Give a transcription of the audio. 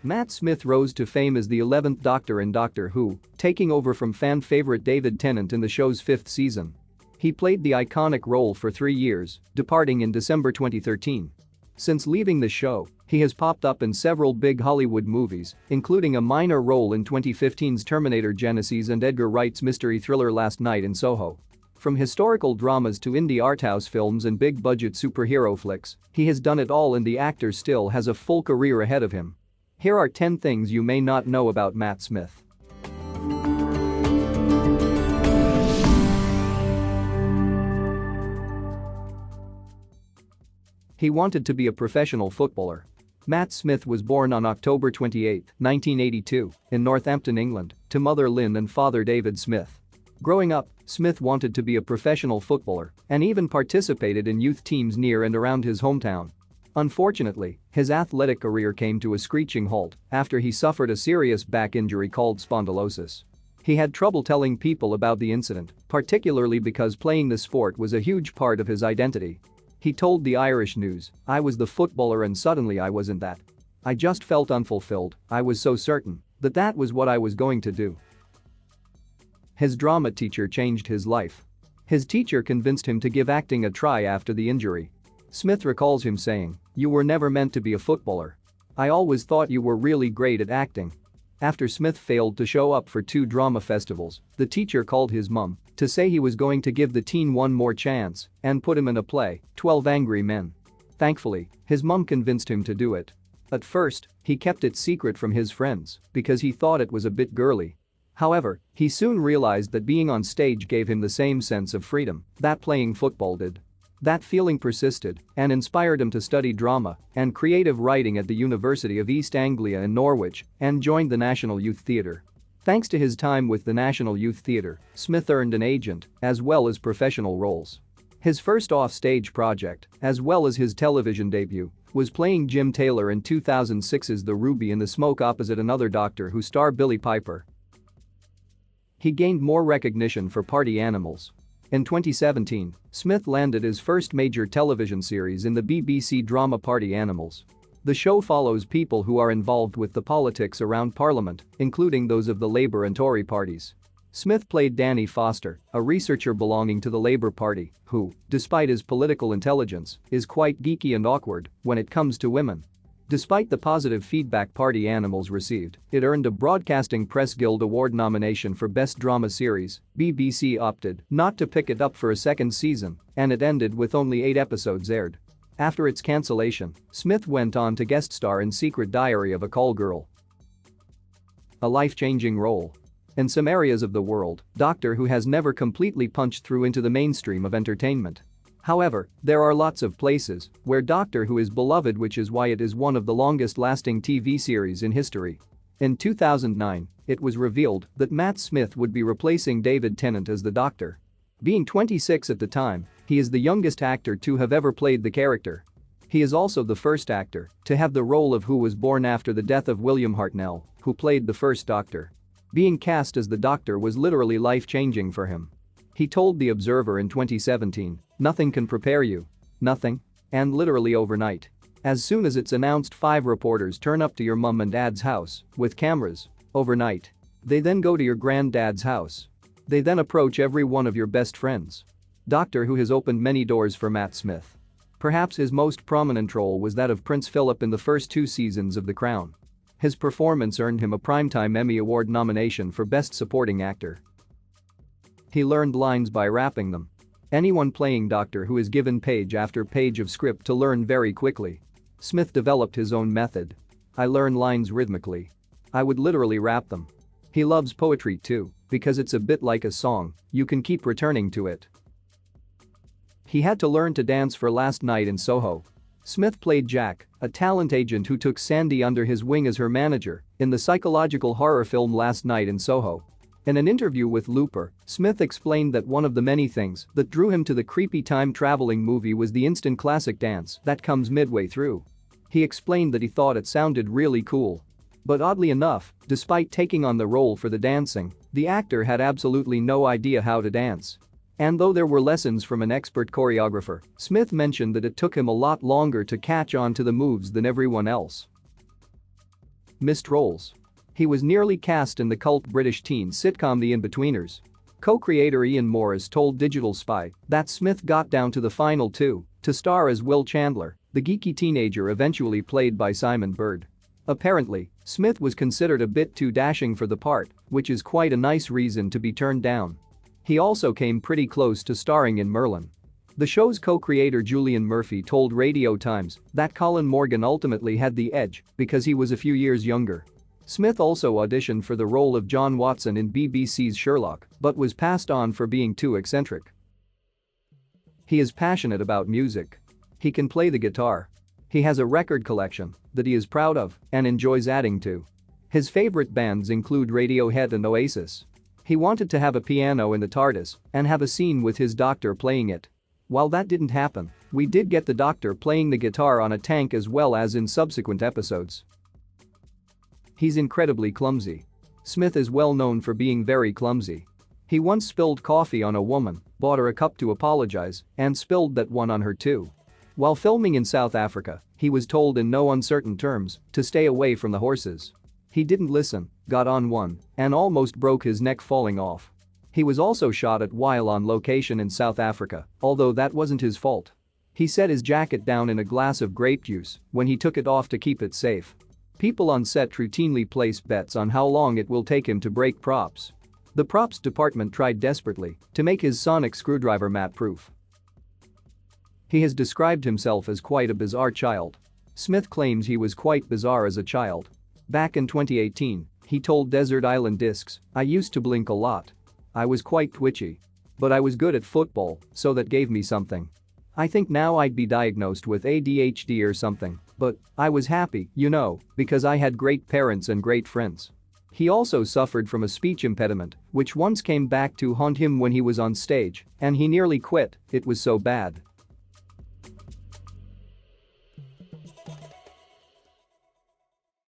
Matt Smith rose to fame as the 11th Doctor in Doctor Who, taking over from fan favorite David Tennant in the show's 5th season. He played the iconic role for 3 years, departing in December 2013. Since leaving the show, he has popped up in several big Hollywood movies, including a minor role in 2015's Terminator Genisys and Edgar Wright's mystery thriller Last Night in Soho. From historical dramas to indie arthouse films and big-budget superhero flicks, he has done it all, and the actor still has a full career ahead of him. Here are 10 things you may not know about Matt Smith. He wanted to be a professional footballer. Matt Smith was born on October 28, 1982, in Northampton, England, to mother Lynn and father David Smith. Growing up, Smith wanted to be a professional footballer and even participated in youth teams near and around his hometown. Unfortunately, his athletic career came to a screeching halt after he suffered a serious back injury called spondylosis. He had trouble telling people about the incident, particularly because playing the sport was a huge part of his identity. He told the Irish News, "I was the footballer and suddenly I wasn't that. I just felt unfulfilled. I was so certain that that was what I was going to do." His drama teacher changed his life. His teacher convinced him to give acting a try after the injury. Smith recalls him saying, "You were never meant to be a footballer. I always thought you were really great at acting." After Smith failed to show up for 2 drama festivals, the teacher called his mum to say he was going to give the teen one more chance and put him in a play, 12 Angry Men. Thankfully, his mum convinced him to do it. At first, he kept it secret from his friends because he thought it was a bit girly. However, he soon realized that being on stage gave him the same sense of freedom that playing football did. That feeling persisted and inspired him to study drama and creative writing at the University of East Anglia in Norwich and joined the National Youth Theatre. Thanks to his time with the National Youth Theatre, Smith earned an agent as well as professional roles. His first off-stage project, as well as his television debut, was playing Jim Taylor in 2006's The Ruby in the Smoke opposite another Doctor Who star Billie Piper. He gained more recognition for Party Animals. In 2017, Smith landed his first major television series in the BBC drama Party Animals. The show follows people who are involved with the politics around Parliament, including those of the Labour and Tory parties. Smith played Danny Foster, a researcher belonging to the Labour Party, who, despite his political intelligence, is quite geeky and awkward when it comes to women. Despite the positive feedback Party Animals received, it earned a Broadcasting Press Guild Award nomination for Best Drama Series. BBC opted not to pick it up for a second season, and it ended with only 8 episodes aired. After its cancellation, Smith went on to guest star in Secret Diary of a Call Girl. A life-changing role. In some areas of the world, Doctor Who has never completely punched through into the mainstream of entertainment. However, there are lots of places where Doctor Who is beloved, which is why it is one of the longest-lasting TV series in history. In 2009, it was revealed that Matt Smith would be replacing David Tennant as the Doctor. Being 26 at the time, he is the youngest actor to have ever played the character. He is also the first actor to have the role of who was born after the death of William Hartnell, who played the first Doctor. Being cast as the Doctor was literally life-changing for him. He told The Observer in 2017, "Nothing can prepare you. Nothing. And literally overnight. As soon as it's announced, 5 reporters turn up to your mum and dad's house with cameras. Overnight. They then go to your granddad's house. They then approach every one of your best friends." Doctor Who has opened many doors for Matt Smith. Perhaps his most prominent role was that of Prince Philip in the first 2 seasons of The Crown. His performance earned him a Primetime Emmy Award nomination for Best Supporting Actor. He learned lines by rapping them. Anyone playing Doctor Who is given page after page of script to learn very quickly. Smith developed his own method. "I learn lines rhythmically. I would literally rap them." He loves poetry too, because it's a bit like a song, you can keep returning to it. He had to learn to dance for Last Night in Soho. Smith played Jack, a talent agent who took Sandy under his wing as her manager in the psychological horror film Last Night in Soho. In an interview with Looper, Smith explained that one of the many things that drew him to the creepy time-traveling movie was the instant classic dance that comes midway through. He explained that he thought it sounded really cool. But oddly enough, despite taking on the role for the dancing, the actor had absolutely no idea how to dance. And though there were lessons from an expert choreographer, Smith mentioned that it took him a lot longer to catch on to the moves than everyone else. missed roles. He was nearly cast in the cult British teen sitcom The In-Betweeners. Co-creator Ian Morris told Digital Spy that Smith got down to the final two to star as Will Chandler, the geeky teenager eventually played by Simon Bird. Apparently, Smith was considered a bit too dashing for the part, which is quite a nice reason to be turned down. He also came pretty close to starring in Merlin. The show's co-creator Julian Murphy told Radio Times that Colin Morgan ultimately had the edge because he was a few years younger. Smith also auditioned for the role of John Watson in BBC's Sherlock, but was passed on for being too eccentric. He is passionate about music. He can play the guitar. He has a record collection that he is proud of and enjoys adding to. His favorite bands include Radiohead and Oasis. He wanted to have a piano in the TARDIS and have a scene with his doctor playing it. While that didn't happen, we did get the doctor playing the guitar on a tank as well as in subsequent episodes. He's incredibly clumsy. Smith is well known for being very clumsy. He once spilled coffee on a woman, bought her a cup to apologize, and spilled that one on her too. While filming in South Africa, he was told in no uncertain terms to stay away from the horses. He didn't listen, got on one, and almost broke his neck falling off. He was also shot at while on location in South Africa, although that wasn't his fault. He set his jacket down in a glass of grape juice when he took it off to keep it safe. People on set routinely place bets on how long it will take him to break props. The props department tried desperately to make his sonic screwdriver mat-proof. He has described himself as quite a bizarre child. Smith claims he was quite bizarre as a child. Back in 2018, he told Desert Island Discs, "I used to blink a lot. I was quite twitchy. But I was good at football, so that gave me something. I think now I'd be diagnosed with ADHD or something, but I was happy, because I had great parents and great friends." He also suffered from a speech impediment, which once came back to haunt him when he was on stage, and he nearly quit, it was so bad.